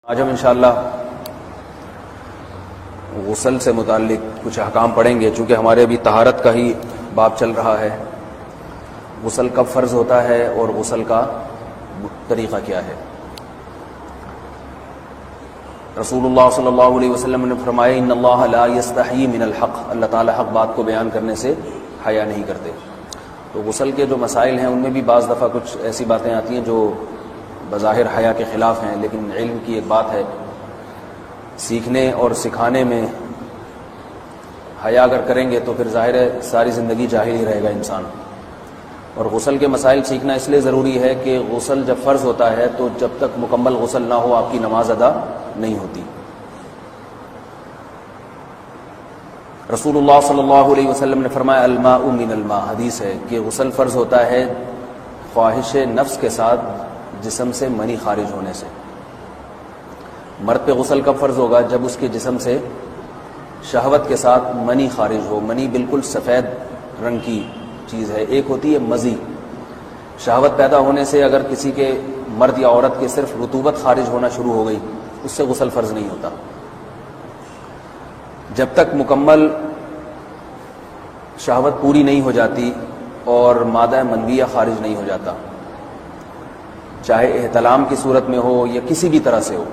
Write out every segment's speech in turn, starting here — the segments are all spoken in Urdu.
آج ہم انشاءاللہ غسل سے متعلق کچھ احکام پڑھیں گے، چونکہ ہمارے ابھی طہارت کا ہی باب چل رہا ہے۔ غسل کب فرض ہوتا ہے اور غسل کا طریقہ کیا ہے؟ رسول اللہ صلی اللہ علیہ وسلم نے فرمایا ان اللہ لا یستحیی من الحق، اللہ تعالیٰ حق بات کو بیان کرنے سے حیا نہیں کرتے۔ تو غسل کے جو مسائل ہیں ان میں بھی بعض دفعہ کچھ ایسی باتیں آتی ہیں جو بظاہر حیا کے خلاف ہیں، لیکن علم کی ایک بات ہے، سیکھنے اور سکھانے میں حیا اگر کریں گے تو پھر ظاہر ہے ساری زندگی جاہل ہی رہے گا انسان۔ اور غسل کے مسائل سیکھنا اس لیے ضروری ہے کہ غسل جب فرض ہوتا ہے تو جب تک مکمل غسل نہ ہو آپ کی نماز ادا نہیں ہوتی۔ رسول اللہ صلی اللہ علیہ وسلم نے فرمایا الماء من الماء، حدیث ہے کہ غسل فرض ہوتا ہے خواہش نفس کے ساتھ جسم سے منی خارج ہونے سے۔ مرد پہ غسل کب فرض ہوگا؟ جب اس کے جسم سے شہوت کے ساتھ منی خارج ہو۔ منی بالکل سفید رنگ کی چیز ہے، ایک ہوتی ہے مزی۔ شہوت پیدا ہونے سے اگر کسی کے مرد یا عورت کے صرف رطوبت خارج ہونا شروع ہو گئی اس سے غسل فرض نہیں ہوتا، جب تک مکمل شہوت پوری نہیں ہو جاتی اور مادہ منویہ خارج نہیں ہو جاتا، چاہے احتلام کی صورت میں ہو یا کسی بھی طرح سے ہو۔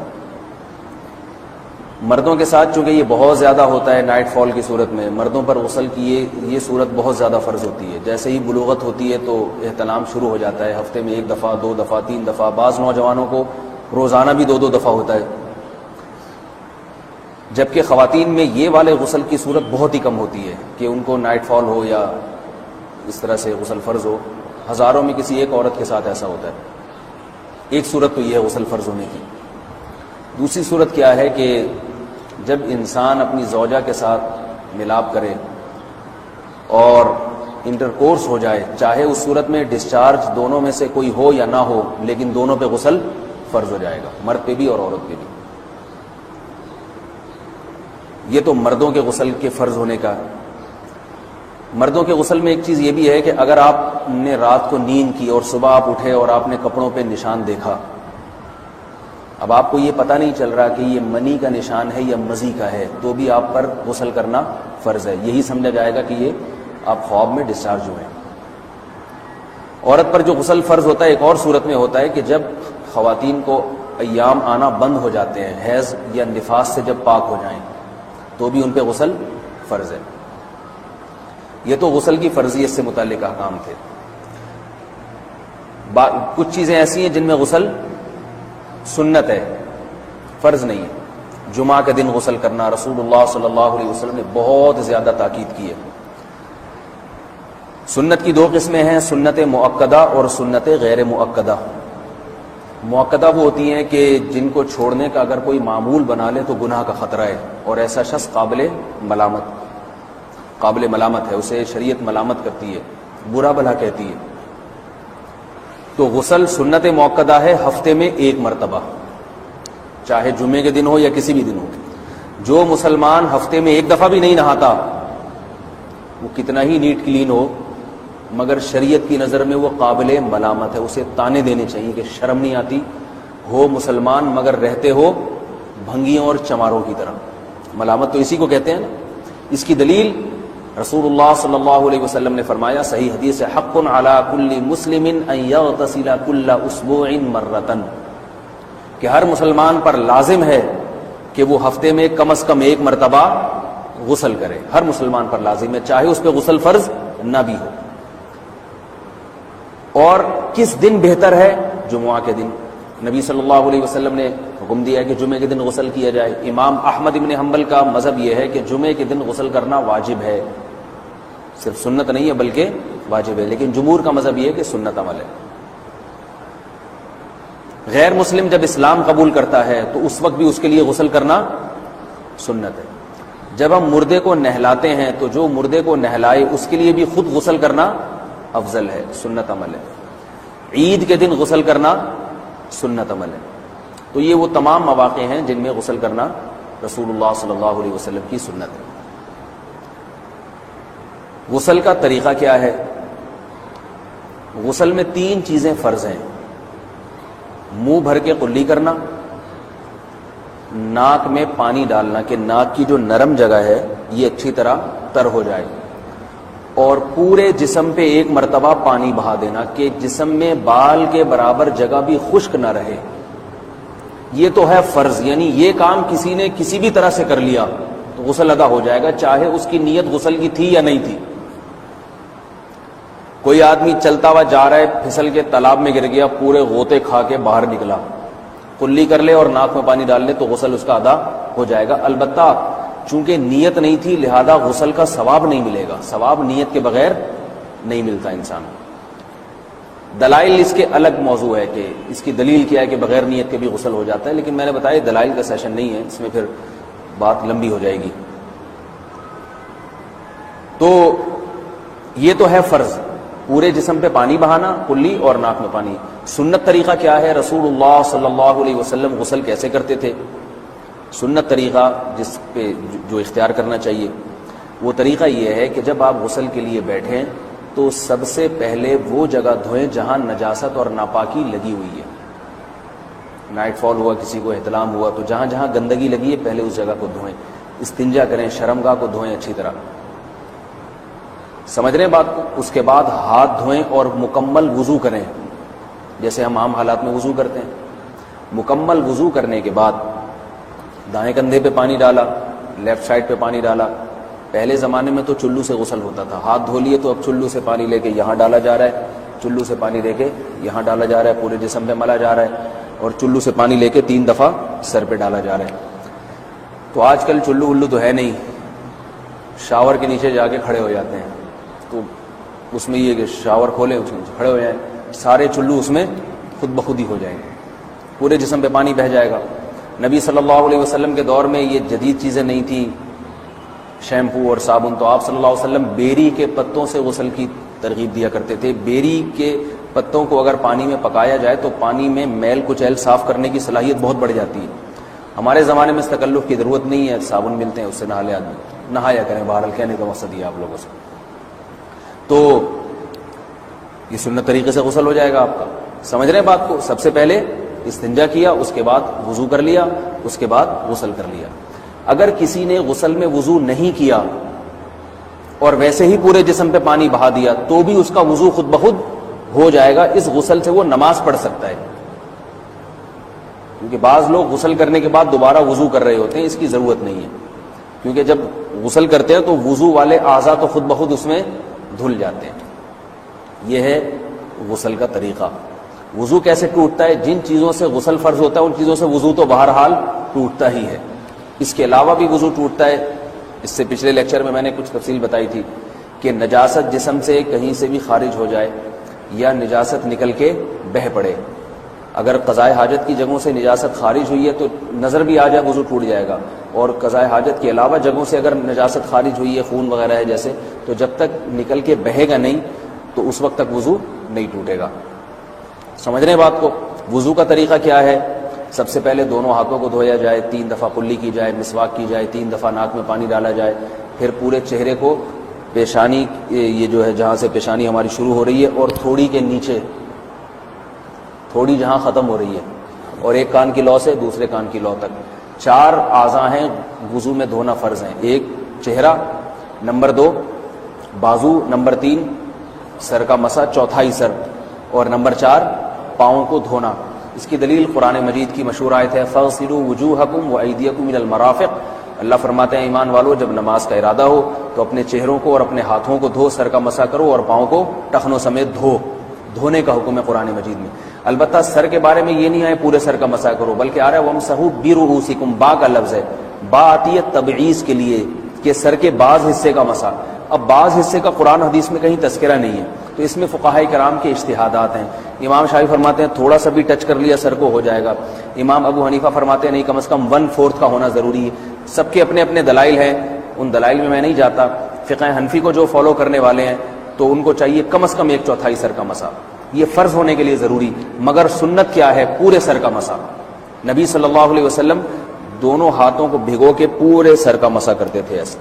مردوں کے ساتھ چونکہ یہ بہت زیادہ ہوتا ہے نائٹ فال کی صورت میں، مردوں پر غسل کی یہ صورت بہت زیادہ فرض ہوتی ہے۔ جیسے ہی بلوغت ہوتی ہے تو احتلام شروع ہو جاتا ہے، ہفتے میں 1 دفعہ 2 دفعہ 3 دفعہ، بعض نوجوانوں کو روزانہ بھی 2 دفعہ ہوتا ہے، جبکہ خواتین میں یہ والے غسل کی صورت بہت ہی کم ہوتی ہے کہ ان کو نائٹ فال ہو یا اس طرح سے غسل فرض ہو۔ ہزاروں میں کسی ایک عورت کے ساتھ ایسا ہوتا ہے۔ ایک صورت تو یہ ہے غسل فرض ہونے کی۔ دوسری صورت کیا ہے کہ جب انسان اپنی زوجہ کے ساتھ ملاپ کرے اور انٹرکورس ہو جائے، چاہے اس صورت میں ڈسچارج دونوں میں سے کوئی ہو یا نہ ہو، لیکن دونوں پہ غسل فرض ہو جائے گا، مرد پہ بھی اور عورت پہ بھی۔ یہ تو مردوں کے غسل کے فرض ہونے کا۔ مردوں کے غسل میں ایک چیز یہ بھی ہے کہ اگر آپ نے رات کو نیند کی اور صبح آپ اٹھے اور آپ نے کپڑوں پہ نشان دیکھا، اب آپ کو یہ پتہ نہیں چل رہا کہ یہ منی کا نشان ہے یا مزی کا ہے، تو بھی آپ پر غسل کرنا فرض ہے۔ یہی سمجھا جائے گا کہ یہ آپ خواب میں ڈسچارج ہوئے ہیں۔ عورت پر جو غسل فرض ہوتا ہے ایک اور صورت میں ہوتا ہے کہ جب خواتین کو ایام آنا بند ہو جاتے ہیں، حیض یا نفاس سے جب پاک ہو جائیں تو بھی ان پہ غسل فرض ہے۔ یہ تو غسل کی فرضیت سے متعلق احکام تھے۔ کچھ چیزیں ایسی ہیں جن میں غسل سنت ہے، فرض نہیں ہے۔ جمعہ کے دن غسل کرنا رسول اللہ صلی اللہ علیہ وسلم نے بہت زیادہ تاکید کی ہے۔ سنت کی 2 قسمیں ہیں، سنت مؤکدہ اور سنت غیر مؤکدہ۔ مؤکدہ وہ ہوتی ہیں کہ جن کو چھوڑنے کا اگر کوئی معمول بنا لے تو گناہ کا خطرہ ہے اور ایسا شخص قابل ملامت ہے، اسے شریعت ملامت کرتی ہے، برا بھلا کہتی ہے۔ تو غسل سنت مؤکدہ ہے، ہفتے میں 1 مرتبہ، چاہے جمعے کے دن ہو یا کسی بھی دن ہو۔ جو مسلمان ہفتے میں 1 دفعہ بھی نہیں نہاتا، وہ کتنا ہی نیٹ کلین ہو، مگر شریعت کی نظر میں وہ قابل ملامت ہے، اسے تانے دینے چاہیے کہ شرم نہیں آتی، ہو مسلمان مگر رہتے ہو بھنگیوں اور چماروں کی طرح۔ ملامت تو اسی کو کہتے ہیں نا۔ اس کی دلیل رسول اللہ صلی اللہ علیہ وسلم نے فرمایا، صحیح حدیث ہے، حق علی کل مسلم ان یغتسل کل اسبوع مرۃ، کہ ہر مسلمان پر لازم ہے کہ وہ ہفتے میں کم از کم 1 مرتبہ غسل کرے۔ ہر مسلمان پر لازم ہے، چاہے اس پہ غسل فرض نہ بھی ہو۔ اور کس دن بہتر ہے؟ جمعہ کے دن۔ نبی صلی اللہ علیہ وسلم نے حکم دیا ہے کہ جمعے کے دن غسل کیا جائے۔ امام احمد ابن حنبل کا مذہب یہ ہے کہ جمعے کے دن غسل کرنا واجب ہے، صرف سنت نہیں ہے بلکہ واجب ہے، لیکن جمہور کا مذہب یہ ہے کہ سنت عمل ہے۔ غیر مسلم جب اسلام قبول کرتا ہے تو اس وقت بھی اس کے لیے غسل کرنا سنت ہے۔ جب ہم مردے کو نہلاتے ہیں تو جو مردے کو نہلائے اس کے لیے بھی خود غسل کرنا افضل ہے، سنت عمل ہے۔ عید کے دن غسل کرنا سنت عمل ہے۔ تو یہ وہ تمام مواقع ہیں جن میں غسل کرنا رسول اللہ صلی اللہ علیہ وسلم کی سنت ہے۔ غسل کا طریقہ کیا ہے؟ غسل میں 3 چیزیں فرض ہیں، منہ بھر کے قلی کرنا، ناک میں پانی ڈالنا کہ ناک کی جو نرم جگہ ہے یہ اچھی طرح تر ہو جائے، اور پورے جسم پہ ایک مرتبہ پانی بہا دینا کہ جسم میں بال کے برابر جگہ بھی خشک نہ رہے. یہ تو ہے فرض، یعنی یہ کام کسی نے کسی بھی طرح سے کر لیا تو غسل ادا ہو جائے گا، چاہے اس کی نیت غسل کی تھی یا نہیں تھی. کوئی آدمی چلتا ہوا جا رہا ہے، پھسل کے تالاب میں گر گیا، پورے غوطے کھا کے باہر نکلا، کلی کر لے اور ناک میں پانی ڈال لے تو غسل اس کا ادا ہو جائے گا. البتہ چونکہ نیت نہیں تھی لہذا غسل کا ثواب نہیں ملے گا، ثواب نیت کے بغیر نہیں ملتا انسان. دلائل اس کے الگ موضوع ہے کہ اس کی دلیل کیا ہے کہ بغیر نیت کے بھی غسل ہو جاتا ہے، لیکن میں نے بتایا دلائل کا سیشن نہیں ہے، اس میں پھر بات لمبی ہو جائے گی. تو یہ تو ہے فرض، پورے جسم پہ پانی بہانا کلی اور ناک میں پانی. سنت طریقہ کیا ہے؟ رسول اللہ صلی اللہ علیہ وسلم غسل کیسے کرتے تھے؟ سنت طریقہ جس پہ جو اختیار کرنا چاہیے وہ طریقہ یہ ہے کہ جب آپ غسل کے لیے بیٹھیں تو سب سے پہلے وہ جگہ دھوئیں جہاں نجاست اور ناپاکی لگی ہوئی ہے. نائٹ فال ہوا، کسی کو احتلام ہوا تو جہاں جہاں گندگی لگی ہے پہلے اس جگہ کو دھوئیں، استنجا کریں، شرمگاہ کو دھوئیں اچھی طرح. سمجھ رہے ہیں بات کو؟ اس کے بعد ہاتھ دھوئیں اور مکمل وضو کریں جیسے ہم عام حالات میں وضو کرتے ہیں. مکمل وضو کرنے کے بعد دائیں کندھے پہ پانی ڈالا، لیفٹ سائڈ پہ پانی ڈالا. پہلے زمانے میں تو چلو سے غسل ہوتا تھا، ہاتھ دھو لیے تو اب چلو سے پانی لے کے یہاں ڈالا جا رہا ہے، چلو سے پانی لے کے یہاں ڈالا جا رہا ہے، پورے جسم پہ ملا جا رہا ہے، اور چلو سے پانی لے کے 3 دفعہ سر پہ ڈالا جا رہا ہے. تو آج کل چلو ولو تو ہے نہیں، شاور کے نیچے جا کے کھڑے ہو جاتے ہیں، تو اس میں یہ کہ شاور کھولے اس میں کھڑے ہو جائیں، سارے چلو اس میں خود بخود ہی ہو جائیں گے، پورے جسم پہ پانی بہہ جائے گا. نبی صلی اللہ علیہ وسلم کے دور میں یہ جدید چیزیں نہیں تھیں، شیمپو اور صابن، تو آپ صلی اللہ علیہ وسلم بیری کے پتوں سے غسل کی ترغیب دیا کرتے تھے. بیری کے پتوں کو اگر پانی میں پکایا جائے تو پانی میں میل کچیل صاف کرنے کی صلاحیت بہت بڑھ جاتی ہے. ہمارے زمانے میں اس تکلف کی ضرورت نہیں ہے، صابن ملتے ہیں اس سے نہا لے آدمی، نہایا کریں. بہرحال کہنے کا مقصد یہ آپ لوگوں سے، تو یہ سنت طریقے سے غسل ہو جائے گا آپ کا. سمجھ رہے ہیں بات کو؟ سب سے پہلے استنجا کیا، اس کے بعد وضو کر لیا، اس کے بعد غسل کر لیا. اگر کسی نے غسل میں وضو نہیں کیا اور ویسے ہی پورے جسم پہ پانی بہا دیا تو بھی اس کا وضو خود بخود ہو جائے گا. اس غسل سے وہ نماز پڑھ سکتا ہے، کیونکہ بعض لوگ غسل کرنے کے بعد دوبارہ وضو کر رہے ہوتے ہیں، اس کی ضرورت نہیں ہے، کیونکہ جب غسل کرتے ہیں تو وضو والے اعضاء تو خود بخود اس میں دھل جاتے ہیں. یہ ہے غسل کا طریقہ. وضو کیسے ٹوٹتا ہے؟ جن چیزوں سے غسل فرض ہوتا ہے ان چیزوں سے وضو تو بہرحال ٹوٹتا ہی ہے، اس کے علاوہ بھی وضو ٹوٹتا ہے. اس سے پچھلے لیکچر میں نے کچھ تفصیل بتائی تھی کہ نجاست جسم سے کہیں سے بھی خارج ہو جائے یا نجاست نکل کے بہہ پڑے، اگر قضائے حاجت کی جگہوں سے نجاست خارج ہوئی ہے تو نظر بھی آ جائے وضو ٹوٹ جائے گا، اور قضائے حاجت کے علاوہ جگہوں سے اگر نجاست خارج ہوئی ہے، خون وغیرہ ہے جیسے، تو جب تک نکل کے بہے گا نہیں تو اس وقت تک وضو نہیں ٹوٹے گا. سمجھ رہے ہیں بات کو؟ وضو کا طریقہ کیا ہے؟ سب سے پہلے دونوں ہاتھوں کو دھویا جائے، 3 دفعہ کلی کی جائے، مسواک کی جائے، 3 دفعہ ناک میں پانی ڈالا جائے، پھر پورے چہرے کو پیشانی، یہ جو ہے جہاں سے پیشانی ہماری شروع ہو رہی ہے اور تھوڑی کے نیچے، تھوڑی جہاں ختم ہو رہی ہے، اور ایک کان کی لو سے دوسرے کان کی لو تک 4 اعضاء ہیں وضو میں دھونا فرض ہیں. ایک چہرہ، نمبر 2 بازو، نمبر 3 سر کا مسا، چوتھائی سر، اور نمبر 4 پاؤں کو دھونا. اس کی دلیل قرآن مجید کی مشہور آیت ہے فَاغْسِلُوا وُجُوهَكُمْ وَأَيْدِيَكُمْ مِنَ الْمَرَافِقِ. اللہ فرماتے ہیں ایمان والو جب نماز کا ارادہ ہو تو اپنے چہروں کو اور اپنے ہاتھوں کو دھو، سر کا مسا کرو اور پاؤں کو ٹخنوں سمیت دھو. دھونے کا حکم ہے قرآن مجید میں. البتہ سر کے بارے میں یہ نہیں آئے پورے سر کا مسا کرو، بلکہ آ رہا ہے وَامْسَحُوا بِرُؤُوسِكُمْ. با کا لفظ ہے، با آتی ہے تبعیض کے لیے کہ سر کے بعض حصے کا مسا. اب بعض حصے کا قرآن حدیث میں کہیں تذکرہ نہیں ہے، تو اس میں فقہاء کرام کے اجتہادات ہیں. امام شافعی فرماتے ہیں تھوڑا سا بھی ٹچ کر لیا سر کو ہو جائے گا. امام ابو حنیفہ فرماتے ہیں نہیں، کم از کم 1/4 کا ہونا ضروری ہے. سب کے اپنے اپنے دلائل ہیں، ان دلائل میں نہیں جاتا. فقہ حنفی کو جو فالو کرنے والے ہیں تو ان کو چاہیے کم از کم 1/4 سر کا مسا، یہ فرض ہونے کے لیے ضروری. مگر سنت کیا ہے؟ پورے سر کا مسا. نبی صلی اللہ علیہ وسلم دونوں ہاتھوں کو بھگو کے پورے سر کا مسا کرتے تھے ایسے.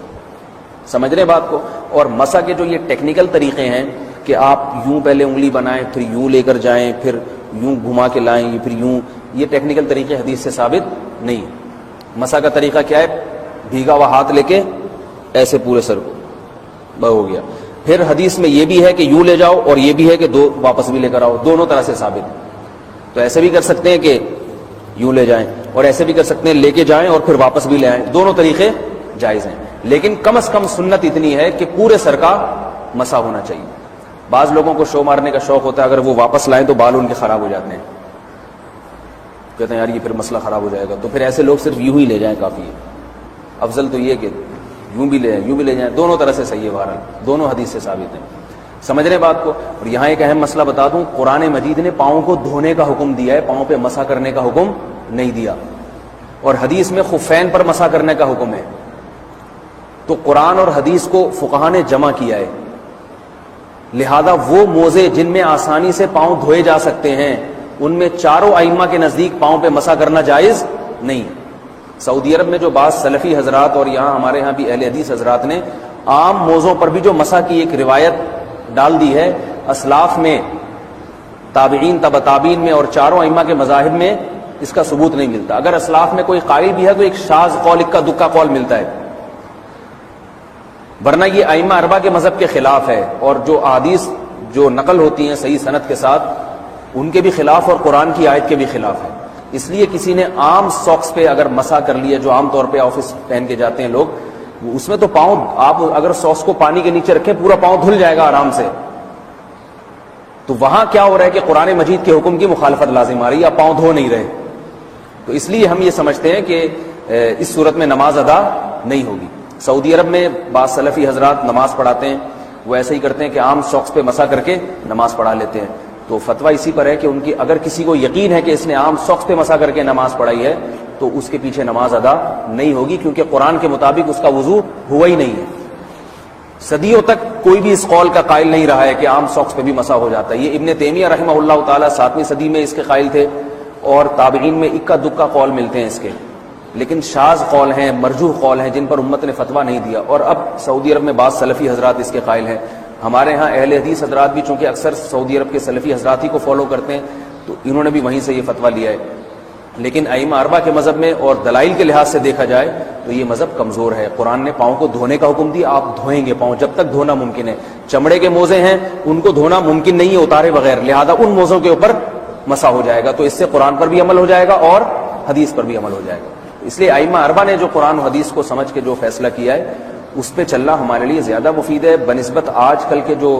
سمجھ رہے بات کو؟ اور مسا کے جو یہ ٹیکنیکل طریقے ہیں کہ آپ یوں پہلے انگلی بنائیں، پھر یوں لے کر جائیں، پھر یوں گھما کے لائیں، پھر یوں، یہ ٹیکنیکل طریقے حدیث سے ثابت نہیں. مسح کا طریقہ کیا ہے؟ بھیگا ہوا ہاتھ لے کے ایسے پورے سر کو ہو گیا. پھر حدیث میں یہ بھی ہے کہ یوں لے جاؤ اور یہ بھی ہے کہ دو واپس بھی لے کر آؤ, دونوں طرح سے ثابت ہے. تو ایسے بھی کر سکتے ہیں کہ یوں لے جائیں, اور ایسے بھی کر سکتے ہیں لے کے جائیں اور پھر واپس بھی لے آئیں, دونوں طریقے جائز ہیں. لیکن کم از کم سنت اتنی ہے کہ پورے سر کا مسح ہونا چاہیے. بعض لوگوں کو شو مارنے کا شوق ہوتا ہے, اگر وہ واپس لائیں تو بال ان کے خراب ہو جاتے ہیں, کہتے ہیں یار یہ پھر مسئلہ خراب ہو جائے گا. تو پھر ایسے لوگ صرف یوں ہی لے جائیں کافی ہے. افضل تو یہ کہ یوں بھی لے جائیں یوں بھی لے جائیں, دونوں طرح سے صحیح ہے. بہرحال دونوں حدیث سے ثابت ہیں. سمجھ رہے بات کو. اور یہاں ایک اہم مسئلہ بتا دوں, قرآن مجید نے پاؤں کو دھونے کا حکم دیا ہے, پاؤں پہ مسح کرنے کا حکم نہیں دیا. اور حدیث میں خفین پر مسح کرنے کا حکم ہے. تو قرآن اور حدیث کو فقہا نے جمع کیا ہے, لہذا وہ موزے جن میں آسانی سے پاؤں دھوئے جا سکتے ہیں ان میں چاروں ائمہ کے نزدیک پاؤں پہ مسح کرنا جائز نہیں. سعودی عرب میں جو بعض سلفی حضرات اور یہاں ہمارے ہاں بھی اہل حدیث حضرات نے عام موزوں پر بھی جو مسح کی ایک روایت ڈال دی ہے, اسلاف میں, تابعین, تبع تابعین میں اور چاروں ائمہ کے مذاہب میں اس کا ثبوت نہیں ملتا. اگر اسلاف میں کوئی قائل بھی ہے تو ایک شاذ قول, اکا دکا قول ملتا ہے, ورنہ یہ ائمہ اربعہ کے مذہب کے خلاف ہے. اور جو احادیث جو نقل ہوتی ہیں صحیح سند کے ساتھ ان کے بھی خلاف اور قرآن کی آیت کے بھی خلاف ہے. اس لیے کسی نے عام ساکس پہ اگر مسح کر لیا, جو عام طور پہ آفس پہن کے جاتے ہیں لوگ, اس میں تو پاؤں آپ اگر ساکس کو پانی کے نیچے رکھیں پورا پاؤں دھل جائے گا آرام سے. تو وہاں کیا ہو رہا ہے کہ قرآن مجید کے حکم کی مخالفت لازم آ رہی ہے, آپ پاؤں دھو نہیں رہے. تو اس لیے ہم یہ سمجھتے ہیں کہ اس صورت میں نماز ادا نہیں ہوگی. سعودی عرب میں بعض سلفی حضرات نماز پڑھاتے ہیں, وہ ایسے ہی کرتے ہیں کہ عام ساکس پہ مسح کر کے نماز پڑھا لیتے ہیں. تو فتویٰ اسی پر ہے کہ ان کی اگر کسی کو یقین ہے کہ اس نے عام ساکس پہ مسح کر کے نماز پڑھائی ہے تو اس کے پیچھے نماز ادا نہیں ہوگی, کیونکہ قرآن کے مطابق اس کا وضو ہوا ہی نہیں ہے. صدیوں تک کوئی بھی اس قول کا قائل نہیں رہا ہے کہ عام ساکس پہ بھی مسح ہو جاتا ہے. یہ ابن تیمیہ رحمہ اللہ تعالیٰ 7ویں صدی میں اس کے قائل تھے, اور تابعین میں اکا دکا قول ملتے ہیں اس کے, لیکن شاذ قول ہیں, مرجوح قول ہیں جن پر امت نے فتویٰ نہیں دیا. اور اب سعودی عرب میں بعض سلفی حضرات اس کے قائل ہیں. ہمارے ہاں اہل حدیث حضرات بھی چونکہ اکثر سعودی عرب کے سلفی حضرات ہی کو فالو کرتے ہیں تو انہوں نے بھی وہیں سے یہ فتویٰ لیا ہے. لیکن ائمہ اربعہ کے مذہب میں اور دلائل کے لحاظ سے دیکھا جائے تو یہ مذہب کمزور ہے. قرآن نے پاؤں کو دھونے کا حکم دیا, آپ دھوئیں گے پاؤں جب تک دھونا ممکن ہے. چمڑے کے موزے ہیں ان کو دھونا ممکن نہیں ہے اتارے بغیر, لہذا ان موزوں کے اوپر مسح ہو جائے گا. تو اس سے قرآن پر بھی عمل ہو جائے گا اور حدیث پر بھی عمل ہو جائے گا. اس لیے ائمہ اربعہ نے جو قرآن و حدیث کو سمجھ کے جو فیصلہ کیا ہے اس پہ چلنا ہمارے لیے زیادہ مفید ہے بنسبت آج کل کے جو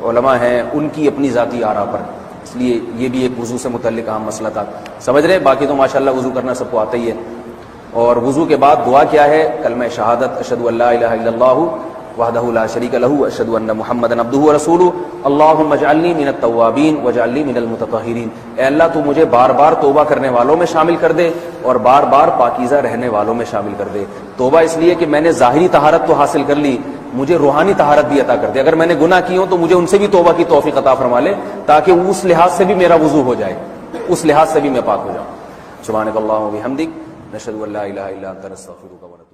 علماء ہیں ان کی اپنی ذاتی آراء پر. اس لیے یہ بھی ایک وضو سے متعلق اہم مسئلہ تھا. سمجھ رہے, باقی تو ماشاءاللہ وضو کرنا سب کو آتا ہی ہے. اور وضو کے بعد دعا کیا ہے؟ کلمہ شہادت, اشہد ان لا الہ الا اللہ وحدہ لا شریک لہ اشہد ان محمدا عبدہ ورسولہ اللہم اجعلنی من التوابین واجعلنی من المتطہرین. اے اللہ تو مجھے بار بار توبہ کرنے والوں میں شامل کر دے اور بار بار پاکیزہ رہنے والوں میں شامل کر دے. توبہ اس لیے کہ میں نے ظاہری طہارت تو حاصل کر لی, مجھے روحانی طہارت بھی عطا کر دے. اگر میں نے گناہ کی ہوں تو مجھے ان سے بھی توبہ کی توفیق عطا فرما لے تاکہ اس لحاظ سے بھی میرا وضو ہو جائے, اس لحاظ سے بھی میں پاک ہو جاؤں. سبحانک اللہم و بحمدک نشہد ان لا الہ الا انت نستغفرک.